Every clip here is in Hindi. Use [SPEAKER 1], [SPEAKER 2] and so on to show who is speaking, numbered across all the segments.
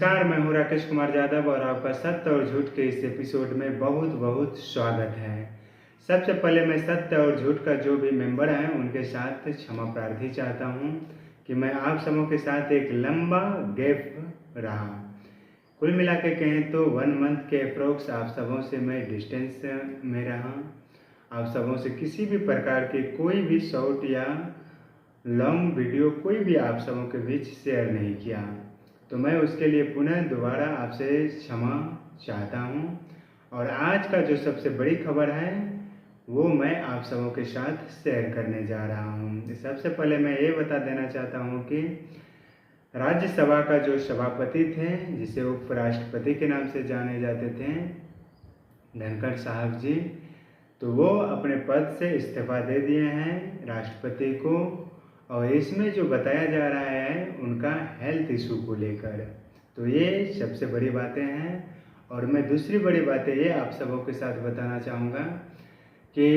[SPEAKER 1] नमस्कार, मैं हूँ राकेश कुमार यादव और आपका सत्य और झूठ के इस एपिसोड में बहुत बहुत स्वागत है। सबसे पहले मैं सत्य और झूठ का जो भी मेंबर है उनके साथ क्षमा प्रार्थी चाहता हूँ कि मैं आप सबों के साथ एक लंबा गैप रहा। कुल मिला के कहें तो 1 मंथ के अप्रोक्स आप सबों से मैं डिस्टेंस में रहा। आप सबों से किसी भी प्रकार के कोई भी शॉर्ट या लॉन्ग वीडियो कोई भी आप सबों के बीच शेयर नहीं किया, तो मैं उसके लिए पुनः दोबारा आपसे क्षमा चाहता हूं। और आज का जो सबसे बड़ी खबर है वो मैं आप सबों के साथ शेयर करने जा रहा हूं। सबसे पहले मैं ये बता देना चाहता हूं कि राज्यसभा का जो सभापति थे, जिसे उपराष्ट्रपति के नाम से जाने जाते थे, धनखड़ साहब जी, तो वो अपने पद से इस्तीफा दे दिए हैं राष्ट्रपति को। और इसमें जो बताया जा रहा है उनका हेल्थ इशू को लेकर, तो ये सबसे बड़ी बातें हैं। और मैं दूसरी बड़ी बात ये आप सबों के साथ बताना चाहूँगा कि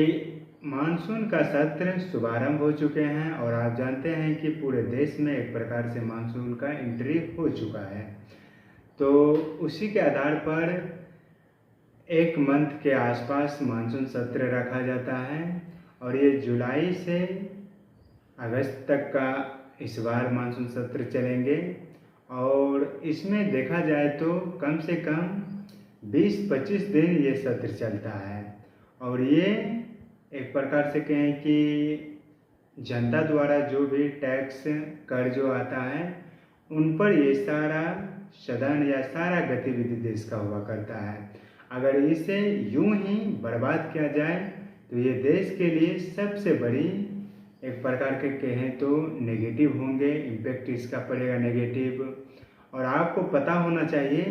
[SPEAKER 1] मानसून का सत्र शुभारंभ हो चुके हैं और आप जानते हैं कि पूरे देश में एक प्रकार से मानसून का एंट्री हो चुका है। तो उसी के आधार पर 1 मंथ के आसपास मानसून सत्र रखा जाता है और ये जुलाई से अगस्त तक का इस बार मानसून सत्र चलेंगे। और इसमें देखा जाए तो कम से कम 20-25 दिन ये सत्र चलता है। और ये एक प्रकार से कहें कि जनता द्वारा जो भी टैक्स कर जो आता है उन पर ये सारा सदन या सारा गतिविधि देश का हुआ करता है। अगर इसे यूं ही बर्बाद किया जाए तो ये देश के लिए सबसे बड़ी एक प्रकार के कहें तो नेगेटिव होंगे, इम्पैक्ट इसका पड़ेगा नेगेटिव। और आपको पता होना चाहिए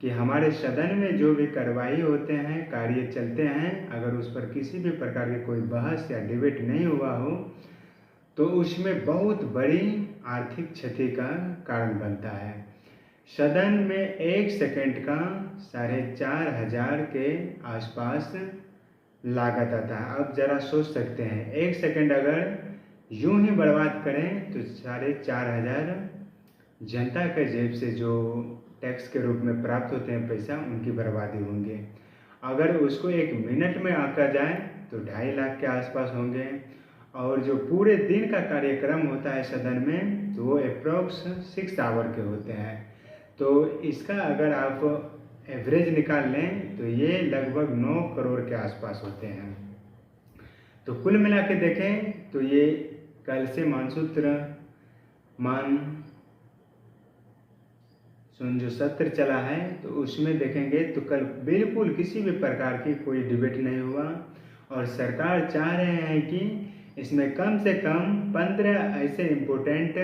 [SPEAKER 1] कि हमारे सदन में जो भी कार्रवाई होते हैं, कार्य चलते हैं, अगर उस पर किसी भी प्रकार की कोई बहस या डिबेट नहीं हुआ हो तो उसमें बहुत बड़ी आर्थिक क्षति का कारण बनता है। सदन में 1 सेकंड का 4,500 के आसपास लागत आता है। अब ज़रा सोच सकते हैं, 1 सेकंड अगर यूं ही बर्बाद करें तो 4,500 जनता के जेब से जो टैक्स के रूप में प्राप्त होते हैं पैसा, उनकी बर्बादी होंगे। अगर उसको 1 मिनट में आंका जाए तो 2.5 लाख के आसपास होंगे। और जो पूरे दिन का कार्यक्रम होता है सदन में तो वो अप्रॉक्स 6 आवर के होते हैं। तो इसका अगर आप एवरेज निकाल लें तो ये लगभग 9 करोड़ के आसपास होते हैं। तो कुल मिला के देखें तो ये कल से मानसून जो सत्र चला है तो उसमें देखेंगे तो कल बिल्कुल किसी भी प्रकार की कोई डिबेट नहीं हुआ। और सरकार चाह रहे हैं कि इसमें कम से कम 15 ऐसे इम्पोर्टेंट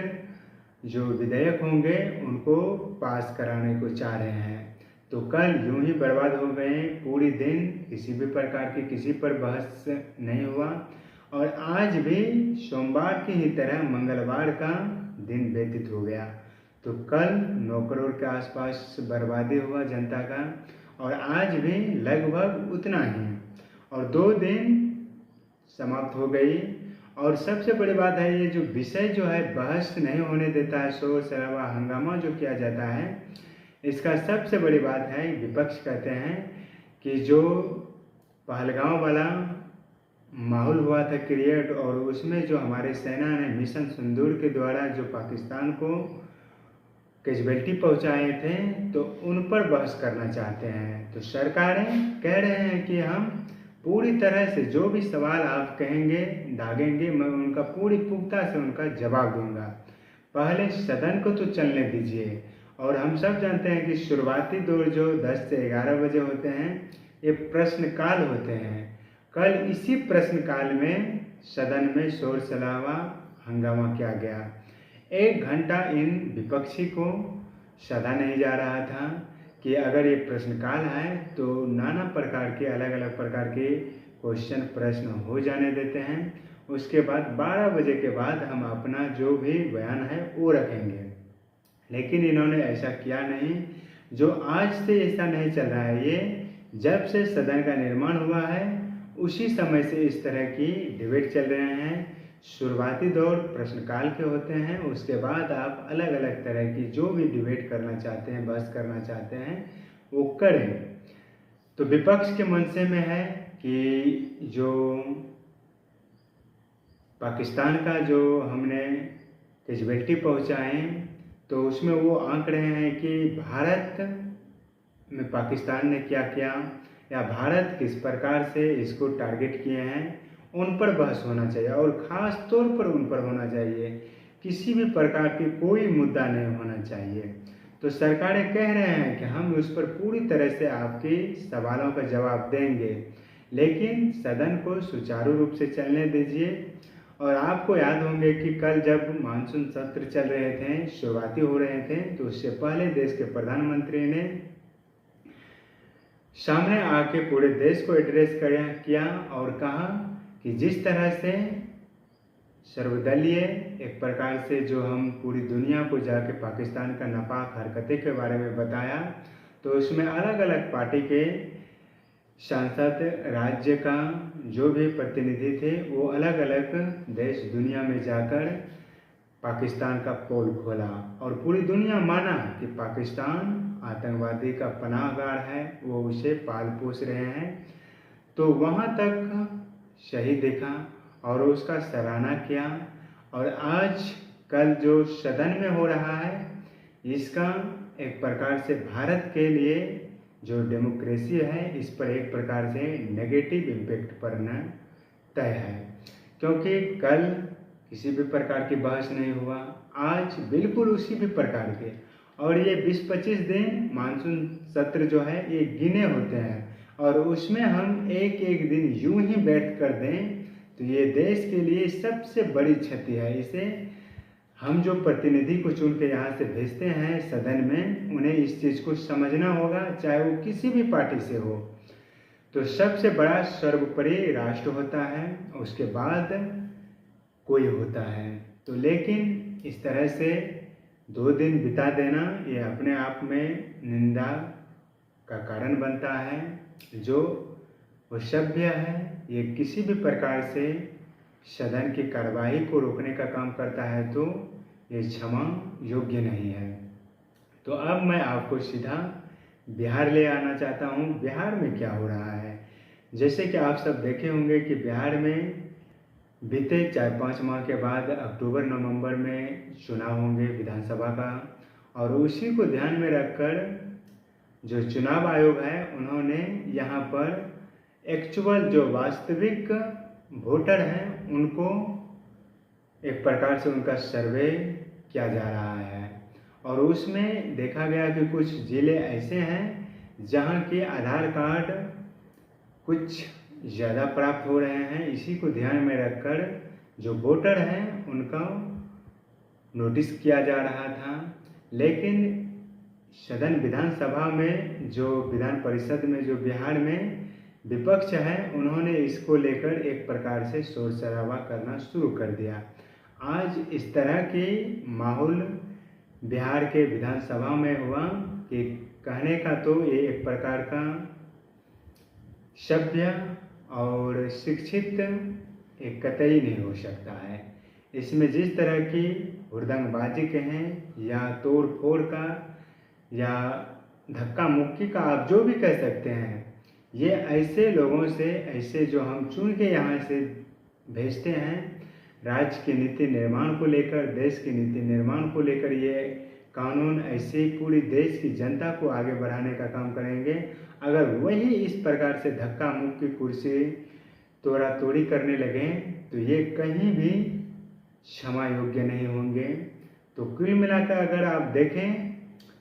[SPEAKER 1] जो विधेयक होंगे उनको पास कराने को चाह रहे हैं। तो कल यूं ही बर्बाद हो गए, पूरी दिन किसी भी प्रकार की किसी पर बहस नहीं हुआ। और आज भी सोमवार की ही तरह मंगलवार का दिन व्यतीत हो गया। तो कल 9 करोड़ के आसपास बर्बादी हुआ जनता का और आज भी लगभग उतना ही। और 2 दिन समाप्त हो गई। और सबसे बड़ी बात है ये जो विषय जो है बहस नहीं होने देता है, शोर शराबा हंगामा जो किया जाता है, इसका सबसे बड़ी बात है विपक्ष कहते हैं कि जो पहलगांव वाला माहौल हुआ था क्रिएट और उसमें जो हमारे सेना ने मिशन सिंदूर के द्वारा जो पाकिस्तान को कैजुअल्टी पहुंचाए थे तो उन पर बहस करना चाहते हैं। तो सरकारें कह रहे हैं कि हम पूरी तरह से जो भी सवाल आप कहेंगे दागेंगे, मैं उनका पूरी पुख्ता से उनका जवाब दूंगा। पहले सदन को तो चलने दीजिए। और हम सब जानते हैं कि शुरुआती दौर जो 10 से 11 बजे होते हैं ये प्रश्नकाल होते हैं। कल इसी प्रश्नकाल में सदन में शोर शराबा हंगामा किया गया। 1 घंटा इन विपक्षी को सदा नहीं जा रहा था कि अगर ये प्रश्नकाल है तो नाना प्रकार के अलग अलग प्रकार के क्वेश्चन प्रश्न हो जाने देते हैं। उसके बाद 12 बजे के बाद हम अपना जो भी बयान है वो रखेंगे। लेकिन इन्होंने ऐसा किया नहीं। जो आज से ऐसा नहीं चल रहा है, ये जब से सदन का निर्माण हुआ है उसी समय से इस तरह की डिबेट चल रहे हैं। शुरुआती दौर प्रश्नकाल के होते हैं, उसके बाद आप अलग अलग तरह की जो भी डिबेट करना चाहते हैं, बहस करना चाहते हैं, वो करें। तो विपक्ष के मनसे में है कि जो पाकिस्तान का जो हमने कैजुअल्टी पहुँचाएँ, तो उसमें वो आंक रहे हैं कि भारत में पाकिस्तान ने क्या किया या भारत किस प्रकार से इसको टारगेट किए हैं, उन पर बहस होना चाहिए और ख़ास तौर पर उन पर होना चाहिए। किसी भी प्रकार की कोई मुद्दा नहीं होना चाहिए। तो सरकारें कह रहे हैं कि हम उस पर पूरी तरह से आपके सवालों का जवाब देंगे, लेकिन सदन को सुचारू रूप से चलने दीजिए। और आपको याद होंगे कि कल जब मानसून सत्र चल रहे थे, शुरुआती हो रहे थे, तो उससे पहले देश के प्रधानमंत्री ने सामने आके पूरे देश को एड्रेस किया और कहा कि जिस तरह से सर्वदलीय एक प्रकार से जो हम पूरी दुनिया को जाके पाकिस्तान का नापाक हरकतें के बारे में बताया, तो उसमें अलग अलग पार्टी के सांसद, राज्य का जो भी प्रतिनिधि थे, वो अलग अलग देश दुनिया में जाकर पाकिस्तान का पोल खोला और पूरी दुनिया माना कि पाकिस्तान आतंकवादी का पनाहगाह है, वो उसे पाल पोस रहे हैं। तो वहाँ तक सही देखा और उसका सराहना किया। और आज कल जो सदन में हो रहा है, इसका एक प्रकार से भारत के लिए जो डेमोक्रेसी है, इस पर एक प्रकार से नेगेटिव इम्पैक्ट पड़ना तय है, क्योंकि कल किसी भी प्रकार की बहस नहीं हुआ, आज बिल्कुल उसी भी प्रकार के। और ये 20-25 दिन मानसून सत्र जो है ये गिने होते हैं, और उसमें हम एक एक दिन यूं ही बैठ कर दें तो ये देश के लिए सबसे बड़ी क्षति है। इसे हम जो प्रतिनिधि को चुन के यहाँ से भेजते हैं सदन में, उन्हें इस चीज़ को समझना होगा, चाहे वो किसी भी पार्टी से हो। तो सबसे बड़ा सर्वोपरि राष्ट्र होता है, उसके बाद कोई होता है। तो लेकिन इस तरह से 2 दिन बिता देना ये अपने आप में निंदा का कारण बनता है। जो वो सभ्य है, ये किसी भी प्रकार से सदन की कार्रवाई को रोकने का काम करता है, तो ये क्षमा योग्य नहीं है। तो अब मैं आपको सीधा बिहार ले आना चाहता हूँ। बिहार में क्या हो रहा है, जैसे कि आप सब देखे होंगे कि बिहार में बीते 4-5 माह के बाद अक्टूबर-नवंबर में चुनाव होंगे विधानसभा का, और उसी को ध्यान में रखकर जो चुनाव आयोग है, उन्होंने यहाँ पर एक्चुअल जो वास्तविक वोटर हैं, उनको एक प्रकार से उनका सर्वे किया जा रहा है। और उसमें देखा गया कि कुछ ज़िले ऐसे हैं जहाँ के आधार कार्ड कुछ ज़्यादा प्राप्त हो रहे हैं। इसी को ध्यान में रखकर जो वोटर हैं उनका नोटिस किया जा रहा था। लेकिन सदन विधानसभा में जो विधान परिषद में जो बिहार में विपक्ष है, उन्होंने इसको लेकर एक प्रकार से शोर शराबा करना शुरू कर दिया। आज इस तरह की माहौल बिहार के विधानसभा में हुआ कि कहने का तो ये एक प्रकार का सभ्य और शिक्षित एक कतई नहीं हो सकता है। इसमें जिस तरह की हुड़दंगबाजी के हैं या तोड़ फोड़ का या धक्का मुक्की का, आप जो भी कह सकते हैं, ये ऐसे लोगों से, ऐसे जो हम चुन के यहाँ से भेजते हैं राज्य की नीति निर्माण को लेकर, देश की नीति निर्माण को लेकर, ये कानून ऐसे ही पूरी देश की जनता को आगे बढ़ाने का काम करेंगे। अगर वही इस प्रकार से धक्का मुक्की, कुर्सी तोड़ा तोड़ी करने लगें, तो ये कहीं भी क्षमा योग्य नहीं होंगे। तो कुल मिलाकर अगर आप देखें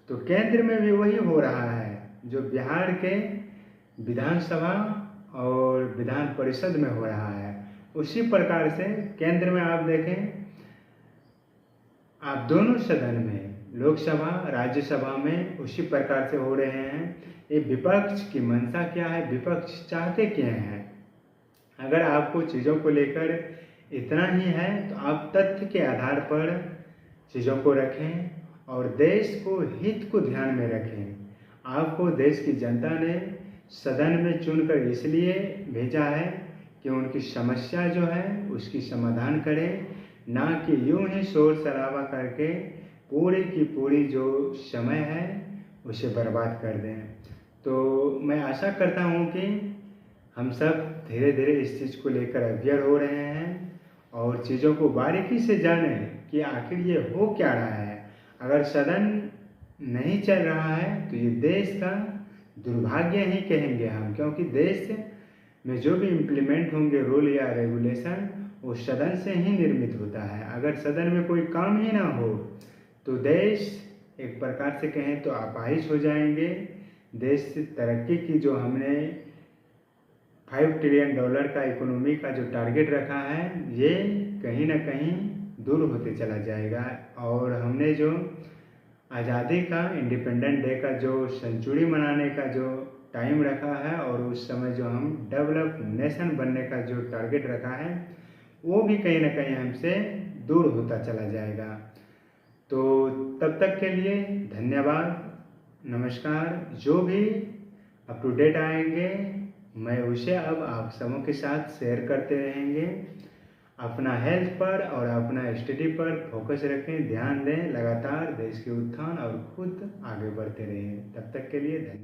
[SPEAKER 1] तो केंद्र में भी वही हो रहा है जो बिहार के विधानसभा और विधान परिषद में हो रहा है। उसी प्रकार से केंद्र में आप देखें, आप दोनों सदन में, लोकसभा राज्यसभा में उसी प्रकार से हो रहे हैं। ये विपक्ष की मंशा क्या है, विपक्ष चाहते क्या हैं? अगर आपको चीज़ों को लेकर इतना ही है तो आप तथ्य के आधार पर चीज़ों को रखें और देश को हित को ध्यान में रखें। आपको देश की जनता ने सदन में चुनकर इसलिए भेजा है कि उनकी समस्या जो है उसकी समाधान करें, ना कि यूं ही शोर शराबा करके पूरी की पूरी जो समय है उसे बर्बाद कर दें। तो मैं आशा करता हूँ कि हम सब धीरे धीरे इस चीज़ को लेकर अवेयर हो रहे हैं और चीज़ों को बारीकी से जानें कि आखिर ये हो क्या रहा है। अगर सदन नहीं चल रहा है तो ये देश का दुर्भाग्य ही कहेंगे हम, क्योंकि देश में जो भी इम्प्लीमेंट होंगे रूल या रेगुलेशन वो सदन से ही निर्मित होता है। अगर सदन में कोई काम ही ना हो तो देश एक प्रकार से कहें तो अपाहिज हो जाएंगे। देश तरक्की की जो हमने $5 ट्रिलियन का इकोनॉमी का जो टारगेट रखा है ये कहीं ना कहीं दूर होते चला जाएगा। और हमने जो आज़ादी का इंडिपेंडेंट डे का जो सेंचुरी मनाने का जो टाइम रखा है और उस समय जो हम डेवलप नेशन बनने का जो टारगेट रखा है वो भी कहीं ना कहीं हमसे दूर होता चला जाएगा। तो तब तक के लिए धन्यवाद, नमस्कार। जो भी अप टू डेट आएंगे मैं उसे अब आप सबों के साथ शेयर करते रहेंगे। अपना हेल्थ पर और अपना स्टडी पर फोकस रखें, ध्यान दें, लगातार देश के उत्थान और खुद आगे बढ़ते रहें। तब तक के लिए धन्यवाद।